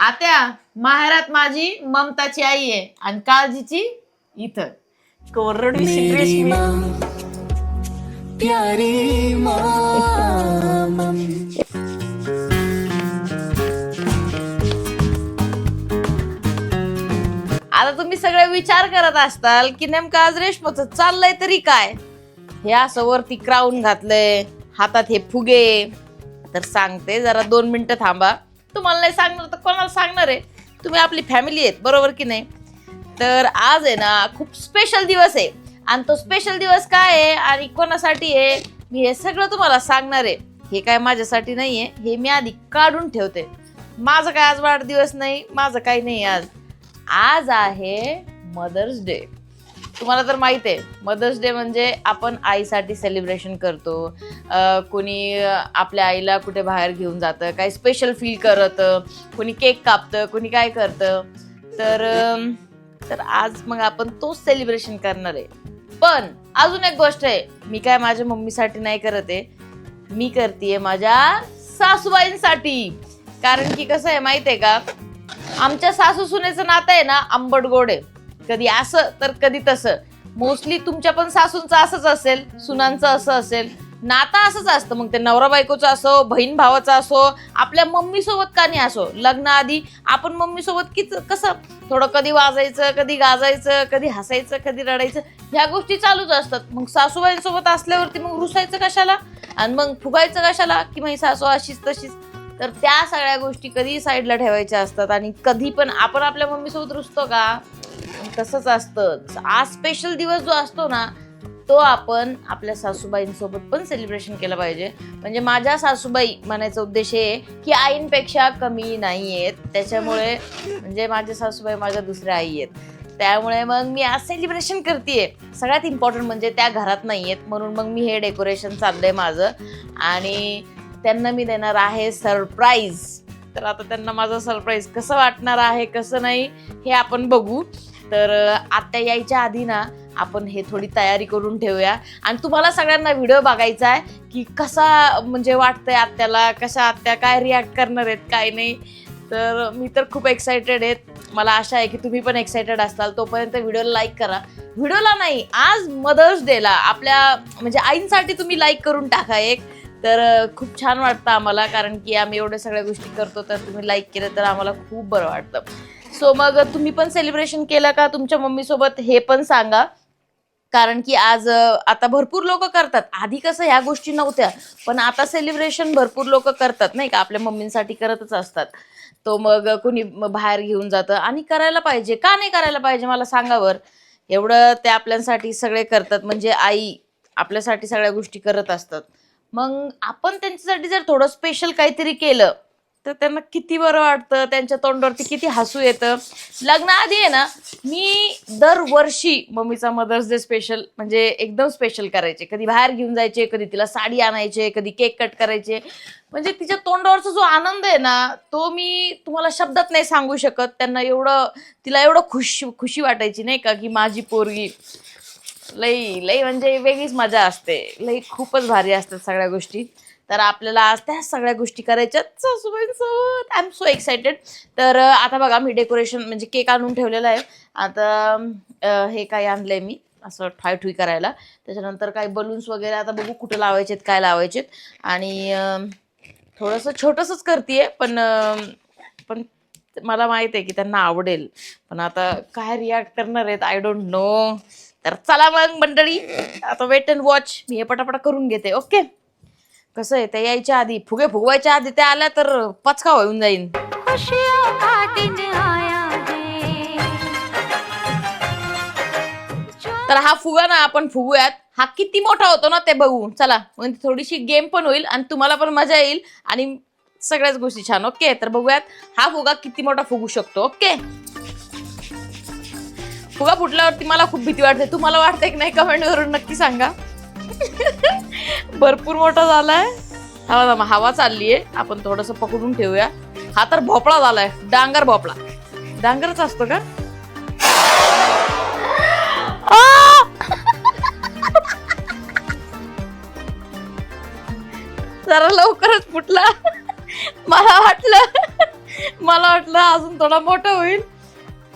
आत्या माहेरात माझी ममताची आई आहे आणि काळजीची इथं कोरडवी रेशमी. प्यारी माँ आता तुम्ही सगळे विचार करत असताल की नेमकं आज रेशमाचं चाललंय तरी काय. हे असं वरती क्राऊन घातलंय, हातात हे फुगे. तर सांगते, जरा 2 मिनिटं थांबा. तुम्हाला नाही सांगणार तर कोणाला सांगणार आहे. तुम्ही आपली फॅमिली आहेत, बरोबर की नाही. तर आज आहे ना खूप स्पेशल दिवस आहे आणि तो स्पेशल दिवस काय आहे आणि कोणासाठी आहे मी हे सगळं तुम्हाला सांगणार आहे. हे काय माझ्यासाठी नाहीये, हे मी आधी काढून ठेवते. माझं काय आज वाढदिवस नाही, माझं काही नाही. आज आहे मदर्स डे. तुम्हाला तर माहित आहे मदर्स डे म्हणजे आपण आईसाठी सेलिब्रेशन करतो. कोणी आपल्या आईला कुठे बाहेर घेऊन जातं, काही स्पेशल फील करतं, कोणी केक कापतं, कोणी काय करतं. तर आज मग आपण तोच सेलिब्रेशन करणार आहे. पण अजून एक गोष्ट आहे, मी काय माझ्या मम्मीसाठी नाही करत आहे, मी करतेय माझ्या सासूबाईंसाठी. कारण की कसं आहे माहित आहे का, आमच्या सासू सुनेचं नातं आहे ना आंबट गोड आहे. कधी असं तर कधी तसं. मोस्टली तुमच्या पण सासूंचं असंच असेल, सुनांचं असं असेल. नातं असंच असतं. मग ते नवरा बायकोचं असो, बहीण भावाचं असो, आपल्या मम्मी सोबत का नाही असो. लग्नाआधी आपण मम्मी सोबत कसं थोडं कधी वाजायचं, कधी गाजायचं, कधी हसायचं, कधी रडायचं, ह्या गोष्टी चालूच असतात. मग सासूबाईंसोबत असल्यावरती मग रुसायचं कशाला आणि मग फुगायचं कशाला की माझी सासू अशीच तशीच. तर त्या सगळ्या गोष्टी कधी साईडला ठेवायच्या असतात. आणि कधी पण आपण आपल्या मम्मी सोबत रुसतो का, तसंच असतं. आज स्पेशल दिवस जो असतो ना, तो आपण आपल्या सासूबाईंसोबत पण सेलिब्रेशन केलं पाहिजे. म्हणजे माझ्या सासूबाई म्हणायचा उद्देश आहे की आईंपेक्षा कमी नाही आहेत. त्याच्यामुळे म्हणजे माझ्या सासूबाई माझ्या दुसऱ्या आई आहेत. त्यामुळे मग मी आज सेलिब्रेशन करतेय. सगळ्यात इम्पॉर्टंट म्हणजे त्या घरात नाही आहेत, म्हणून मग मी हे डेकोरेशन चाललंय माझं. आणि त्यांना मी देणार आहे सरप्राईज. तर आता त्यांना माझं सरप्राईज कसं वाटणार आहे, कसं नाही, हे आपण बघू. तर आत्या यायच्या आधी ना आपण हे थोडी तयारी करून ठेवूया. आणि तुम्हाला सगळ्यांना व्हिडिओ बघायचा आहे की कसा म्हणजे वाटतंय आत्याला, कशा आत्या काय रिॲक्ट करणार आहेत, काय नाही. तर मी तर खूप एक्सायटेड आहेत. मला आशा आहे की तुम्ही पण एक्सायटेड असाल. तोपर्यंत व्हिडिओला लाईक करा. व्हिडिओला नाही, आज मदर्स डेला आपल्या म्हणजे आईंसाठी तुम्ही लाईक करून टाका एक. तर खूप छान वाटतं आम्हाला, कारण की आम्ही एवढ्या सगळ्या गोष्टी करतो, तर तुम्ही लाईक केलं तर आम्हाला खूप बरं वाटतं. सो मग तुम्ही पण सेलिब्रेशन केलं का तुमच्या मम्मीसोबत हे पण सांगा. कारण की आज आता भरपूर लोक करतात. आधी कसं ह्या गोष्टी नव्हत्या, पण आता सेलिब्रेशन भरपूर लोक करतात नाही का, आपल्या मम्मींसाठी करतच असतात. तो मग कोणी बाहेर घेऊन जातं आणि करायला पाहिजे. का नाही करायला पाहिजे मला सांगावर. एवढं ते आपल्यासाठी सगळे करतात, म्हणजे आई आपल्यासाठी सगळ्या गोष्टी करत असतात. मग आपण त्यांच्यासाठी जर थोडं स्पेशल काहीतरी केलं तर त्यांना किती बरं वाटतं, त्यांच्या तोंडावरती किती हसू येतं. लग्नाआधी आहे ना मी दरवर्षी मम्मीचा मदर्स डे स्पेशल म्हणजे एकदम स्पेशल करायचे. कधी बाहेर घेऊन जायचे, कधी तिला साडी आणायचे, कधी केक कट करायचे. म्हणजे तिच्या तोंडावरचा जो आनंद आहे ना, तो मी तुम्हाला शब्दात नाही सांगू शकत. त्यांना तिला एवढं खुशी वाटायची नाही का, की माझी पोरगी. लई लई म्हणजे वेगळीच मजा असते. लई खूपच भारी असतात सगळ्या गोष्टी. तर आपल्याला आज त्या सगळ्या गोष्टी करायच्यात सासूबाईंसोबत. I am so excited. तर आता बघा मी डेकोरेशन म्हणजे केक आणून ठेवलेला आहे. आता हे काय आणलंय मी असं ठायठुई करायला. त्याच्यानंतर काही बलून्स वगैरे आता बघू कुठं लावायचेत, काय लावायचेत. आणि थोडंसं छोटंसंच करतेय, पण मला माहित आहे की त्यांना आवडेल. पण आता काय रिॲक्ट करणार आहेत आय डोंट नो. तर चला मग मंडळी, आता वेट अँड वॉच. मी हे पटापटा करून घेते. ओके. कसं आहे, ते यायच्या आधी फुगे फुगवायच्या आधी त्या आल्या तर पचका होऊन जाईन. तर हा फुगा ना आपण फुगूयात. हा किती मोठा होतो ना ते बघू. चला, म्हणजे थोडीशी गेम पण होईल आणि तुम्हाला पण मजा येईल आणि सगळ्याच गोष्टी छान. ओके. तर बघूयात हा फुगा किती मोठा फुगू शकतो. ओके. फुगा फुटल्यावरती मला खूप भीती वाटते. तुम्हाला वाटतंय की नाही कमेंट करून नक्की सांगा. भरपूर मोठा झालाय. हवा चाललीये. आपण थोडस पकडून ठेवूया. हा तर भोपळा झालाय. डांगर भोपळा. डांगरच असतो का? जरा लवकरच फुटला. मला वाटलं मला वाटलं अजून थोडा मोठा होईल,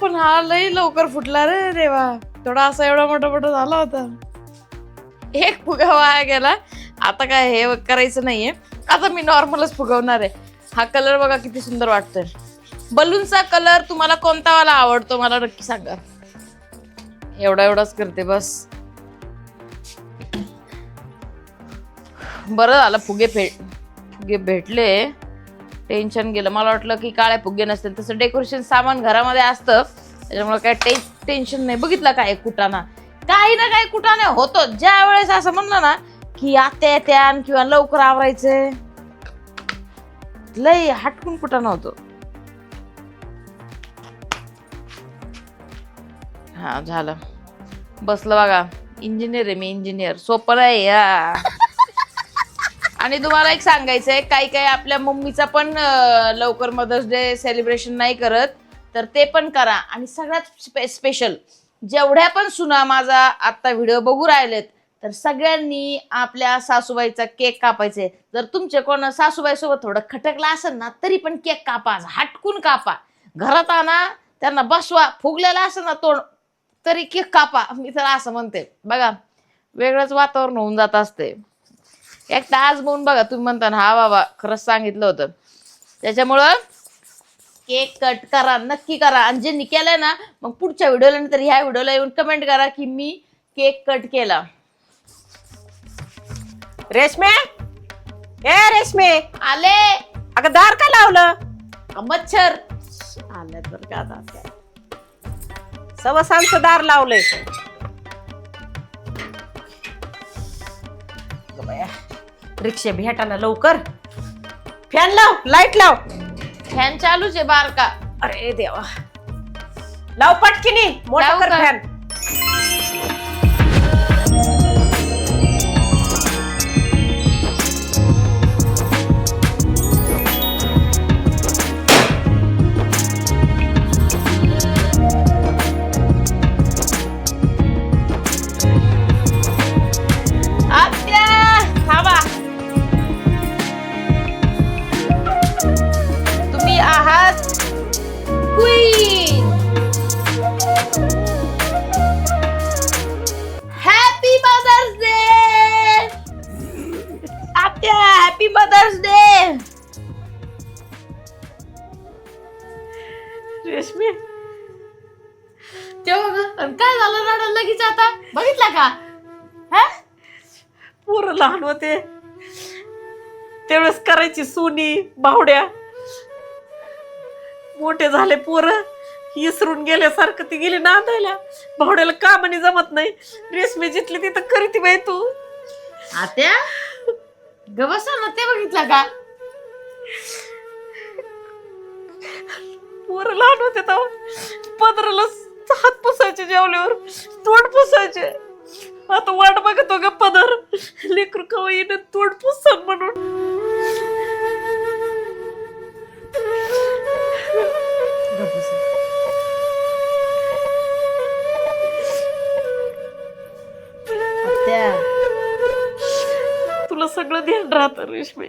पण हा लई लवकर फुटला रे देवा. थोडा असा एवढा मोठा मोठा झाला होता. एक फुगा वाया गेला. आता काय हे करायचं नाहीये, आता मी नॉर्मलच फुगवणार आहे. हा कलर बघा किती सुंदर वाटतोय. बलूनचा कलर तुम्हाला कोणता वाला आवडतो मला नक्की सांगा. एवढाच करते बस. बरं झालं फुगे भेटले, टेन्शन गेलं. मला वाटलं की काळे फुगे नसतील. तसं डेकोरेशन सामान घरामध्ये असतं, त्याच्यामुळे काय टेन्शन नाही. बघितलं काय कुटाणा, काही ना काही कुटाणा होतो. ज्या वेळेस असं म्हणलं ना की आत्या येत्या किंवा लवकर आवरायचंय, लय हटकून कुटाणा होतो. हा झालं, बसलं बघा. इंजिनियर आहे मी, इंजिनियर. सोपं नाही या. आणि तुम्हाला एक सांगायचंय, काही आपल्या मम्मीचा पण लवकर मदर्स डे सेलिब्रेशन नाही करत, तर ते पण करा. आणि सगळ्यात स्पेशल, जेवढ्या पण सुना माझा आता व्हिडिओ बघू राहिलेत, तर सगळ्यांनी आपल्या सासूबाईचा केक कापायचे. जर तुमचे कोण सासूबाई सोबत थोडं खटकला असेल ना, तरी पण केक कापा, हटकून कापा. घरात आणा, त्यांना बसवा. फुगलेला असेल ना तोंड, तरी केक कापा. मी तर असं म्हणते बघा, वेगळंच वातावरण होऊन जात असते. एकटा आज बघून बघा, तुम्ही म्हणता ना हा बाबा खरंच सांगितलं होतं. त्याच्यामुळं केक कट करा, नक्की करा. आणि ज्यांनी केलंय ना, मग पुढच्या व्हिडिओला नंतर ह्या व्हिडिओला येऊन कमेंट करा की मी केक कट केला. रेशमे, ए रेशमे, आले. अगं दार का लावलं? मच्छर आले तर का आता काय. सवसांचं दार लावलंय. रिक्षा भेटाना लवकर. फॅन लाव, लाईट लाव. फॅन चालूच आहे बारका. अरे देवा, लाव पटकिनी, मोठा लावू कर का? फॅन. आत्या थांबा, तुम्ही आहात क्वीन. हॅपी मदर्स डे आत्या, हॅपी मदर्स डे. रेशमी, तेव्हा काय झालं रडायला लगेच आता, बघितला का? हा, पोरं लहान होते त्यावेळेस करायची सुनी बावड्या. मोठे झाले पोरं, इसरून गेल्यासारखं ती गेली नांदायला. बावड्याला कामाने जमत नाही. रेशमी जिथली तिथं करीती बाई तू. आत्या गबसा ना, ते बघितला का? पोरं लहान होते तेव्हा पदराला हात पुसायचे, जेवल्यावर तोंड पुसायचे. आता वाट बघतो ग पदर, लेकरू कवा येणं तोंड पुसन म्हणून. तुला सगळं ध्यान राहतं रेशमी,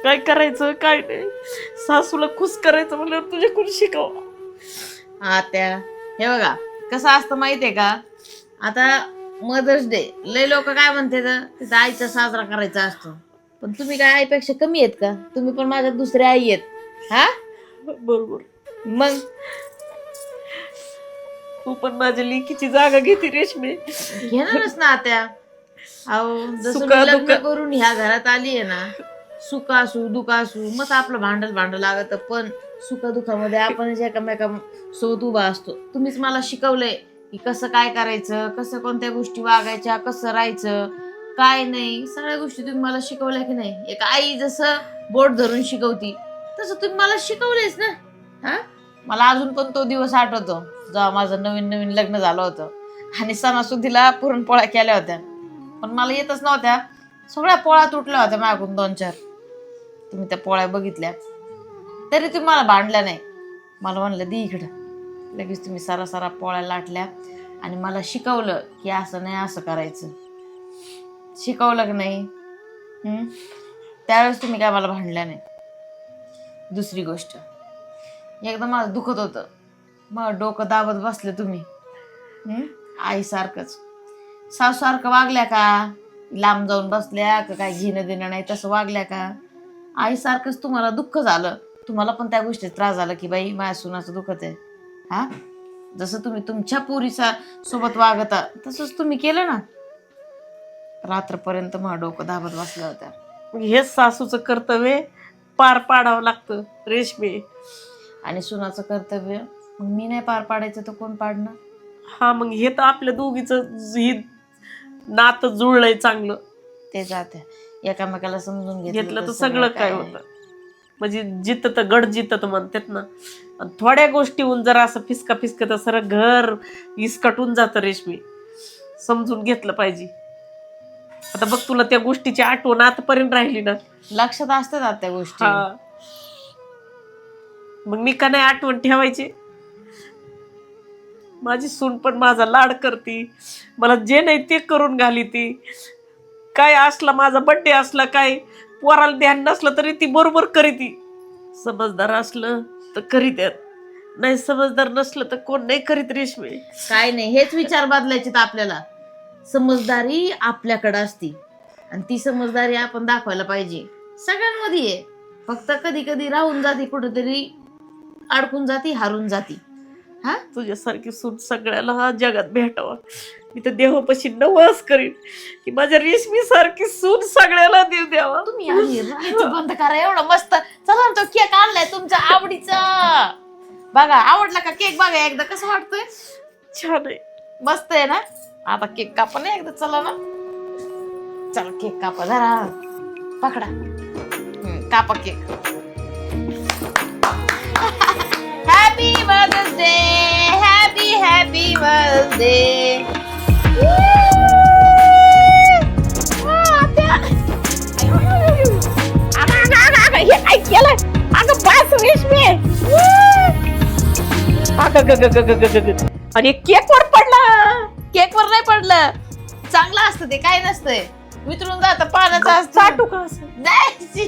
काय करायचं काय नाही. सासूला खुश करायचं म्हणल्यावर तुझे कोण शिकवा. आत्या हे बघा कसं असतं माहितीये का, आता मदर्स डे लय लोक काय म्हणते, तिथं आईचा साजरा करायचा असतो. पण तुम्ही काय आईपेक्षा कमी आहेत का? तुम्ही पण माझ्या दुसऱ्या आई आहेत. हा बरोबर, मग तू पण माझ्या लेकीची जागा घेते रेशमी. घेणारच ना आत्या. अहो जसं सुखा मी लग्न दुखा- करून ह्या घरात आली आहे ना, सुख असू दुःख असू, मग आपलं भांडण लागत. पण सुखदुःखामध्ये आपण एकामेकासोबत उभा असतो. तुम्हीच मला शिकवलंय की कसं काय करायचं, कसं कोणत्या गोष्टी वागायच्या, कसं राहायचं, काय नाही. सगळ्या गोष्टी तुम्ही मला शिकवल्या की नाही. एक आई जसं बोट धरून शिकवती, तसं तुम्ही मला शिकवलेच ना. हा, मला अजून पण तो दिवस आठवतो जेव्हा माझं नवीन लग्न झालं होतं आणि सणासुदीला पुरणपोळ्या केल्या होत्या, पण मला येतच नव्हत्या. सगळ्या पोळ्या तुटल्या होत्या माझ्याकडून 2-4. तुम्ही त्या पोळ्या बघितल्या तरी तुम्ही मला भांडल्या नाही. मला म्हणलं दे इकडं. लगेच तुम्ही सारा पोळ्या लाटल्या आणि मला शिकवलं की असं नाही असं करायचं. शिकवलं की नाही? त्यावेळेस तुम्ही काय मला भांडल्या नाही. दुसरी गोष्ट, एकदम माझं दुखत होतं. मग डोकं दाबत बसले तुम्ही. आई सारखंच सारखं वागल्या का? लांब जाऊन बसल्या का? काय घेणं देणं नाही तसं वागल्या का? आई सारखंच तुम्हाला दुःख झालं. तुम्हाला पण त्या गोष्टीत त्रास झाला की बाई माझ्या सुनाचं दुखत आहे. हा, जसं तुम्ही तुमच्या पोरीचा सोबत वागता तसंच तुम्ही केलं ना. रात्रपर्यंत मग डोकं दाबत बसल्या होत्या. हेच सासूचं कर्तव्य पार पाडावं लागतं रेशमी. आणि सुनाचं कर्तव्य मग मी नाही पार पाडायचं तर कोण पाडणार? हा, मग हे तर आपल्या दोघीचं ही नातं जुळलंय चांगलं. ते जाते एकामेकाला समजून घेतलं तर सगळं काय होतं. म्हणजे जिथं गड जिथं म्हणतात ना. आणि थोड्या गोष्टीहून जर असं फिसका तर सर घर इसकटून जातं रेशमी. समजून घेतलं पाहिजे. आता बघ तुला त्या गोष्टीची आठवण आतापर्यंत राहिली ना. लक्षात असतात त्या गोष्टी. मग मी का नाही आठवण ठेवायची? माझी सून पण माझा लाड करती. मला जे नाही ते करून घाली ती. काय असला माझा बर्थडे असला काय पोराला ध्यान नसलं तरी ती बरोबर करीती. समजदार असलं तर करीत्यात, नाही समजदार नसलं तर कोण नाही करीत रेशमी. काय नाही, हेच विचार बदलायचे आपल्याला. समजदारी आपल्याकडे असती आणि ती समजदारी आपण दाखवायला पाहिजे. सगळ्यांमध्ये आहे, फक्त कधी कधी राहून जाते, कुठेतरी अडकून जाती, हारून जाती. हा, तुझ्यासारखी सून सगळ्याला हा जगात भेटावा. मी तर देवापाशी नवस करीन की माझ्या रेशमी सारखी सून सगळ्याला देव द्यावा. तुम्ही आधी राहायचं बंद करा. एवढं मस्त चला ना, तो केक आणलाय तुमच्या आवडीचा. बघा आवडला का केक? बघा एकदा कसं वाटतंय. छान आहे, मस्त आहे ना. आता केक कापा ना एकदा. चला ना, चला केक कापा जरा. पकडा, कापा cake. Happy mother's day, happy happy mother's day. हे काय केलं? अगं बस रेशमी. आणि केक वर पडला. केक वर नाही पडलं, चांगलं असतं ते, काय नसतंय. वितरून जात पाण्याचं असतं. चाटू का असं? नाही,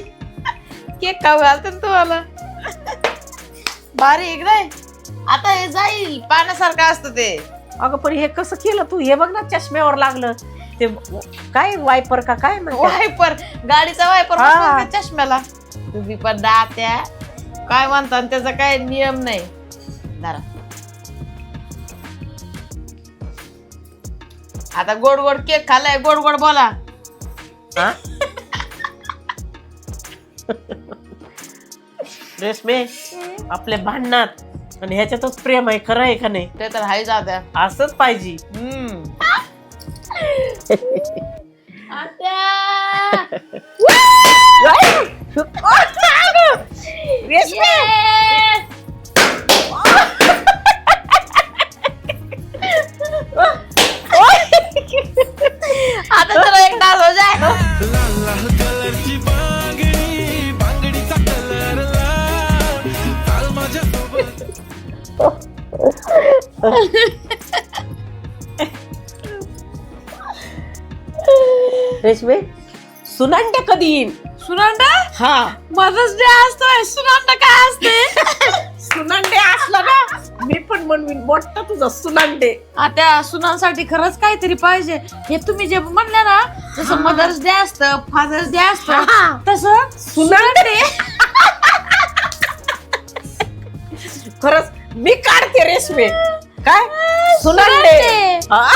केक खाऊ घालते ना तुम्हाला. बारीक नाही, आता हे जाईल, पाण्यासारखं असतं ते. अगं पण हे कसं केलं तू? हे बघ ना, चष्म्यावर लागलं ते. काय वायपर का काय म्हणतात? वायपर, गाडीचा वायपर हा. चष्म्याला. तुम्ही पण दात्या काय म्हणतात, त्याचा काय नियम नाही. जरा आता गोड गोड केक खाल्लाय, गोड गोड बोला. रेशमे, आपल्या भांडणात आणि ह्याच्यातच प्रेम आहे, खरं आहे का नाही? ते तर हाय जात्या. असंच पाहिजे. आता चला एक डाल हो जाए. लाल कलरची बांगडी, बांगडीचा कलर लाल माझ्या सोबत. रेशमे, सुनांड्या कधी येईन? सुनांडा? हा, मदर्स डे असतोय. सुनांडा काय असते? सुनांडे असला ना, मी पण म्हणवीन मोठा तुझा सुनांडे. आता सुनांसाठी खरंच काहीतरी पाहिजे. हे तुम्ही जे म्हणले ना, जसं मदर्स डे असतं, फादर्स डे असतं, तसं सुनांडे. खरंच मी काढते रेशमे. काय सुनांडे? सुनांडे. हा.